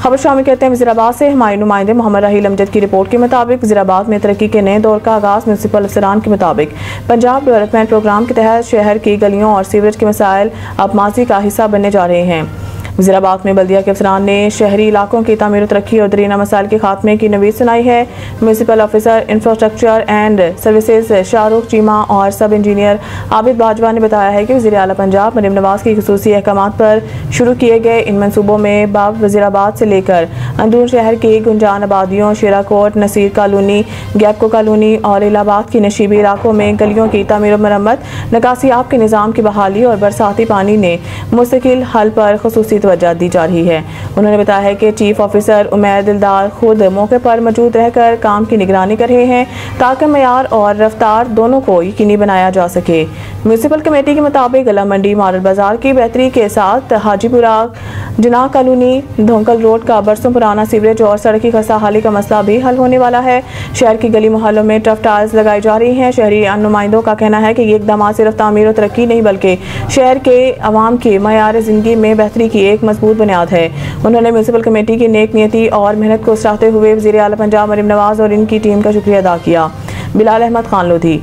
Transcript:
खबर शामिल कहते हैं वज़ीराबाद से हमारे नुमाइंदे मोहम्मद राहील अमजद की रिपोर्ट के मुताबिक वज़ीराबाद में तरक्की के नए दौर का आगाज़। म्यूनसिपल अफसरान के मुताबिक पंजाब डेवलपमेंट प्रोग्राम के तहत शहर की गलियों और सीवरेज के मसाइल अब माजी का हिस्सा बनने जा रहे हैं। वज़ीराबाद में बल्दिया के अफसरान ने शहरी इलाकों की तामीर तरक्की और दरीना मसाइल के खात्मे की नवीद सुनाई है। Municipal officer infrastructure and services Shahrukh Cheema और सब इंजीनियर आबिद बाजवा ने बताया है कि वज़ीर आला पंजाब मरीम नवाज की खुसूसी अहकामात पर शुरू किए गए इन मनसूबों में बाब वज़ीराबाद से लेकर अंदरून शहर की गुंजान आबादियों, शेराकोट, नसीर कॉलोनी, गैपको कॉलोनी और इलाहाबाद की नशीबी इलाकों में गलियों की तामीर और मरम्मत, निकासियाब के निज़ाम की बहाली और बरसाती पानी ने मुस्तकिल हल पर खुसूसी तवज्जो दी जा रही है। उन्होंने बताया है कि चीफ ऑफिसर उमैर दिलदार खुद मौके पर मौजूद रहकर काम की निगरानी कर रहे हैं ताकि मयार और रफ्तार दोनों को यकीनी बनाया जा सके। म्यूनसिपल कमेटी के मुताबिक गला मंडी मॉडल बाजार की बेहतरी के साथ हाजीपुरा जना कॉलोनी धोंकल रोड का बरसों पुराना सीवरेज और सड़क की खस्ता हाली का मसला भी हल होने वाला है। शहर की गली मोहल्लों में टफ टाइल्स लगाई जा रही हैं। शहरी नुमाइंदों का कहना है कि ये इकदाम सिर्फ तामीर और तरक्की नहीं बल्कि शहर के अवाम की मयार जिंदगी में बेहतरी की एक मजबूत बुनियाद है। उन्होंने म्यूनसिपल कमेटी की नेक नियति और मेहनत को सराहते हुए वज़ीर आला पंजाब मरीम नवाज और इनकी टीम का शुक्रिया अदा किया। बिलाल अहमद खान लोधी।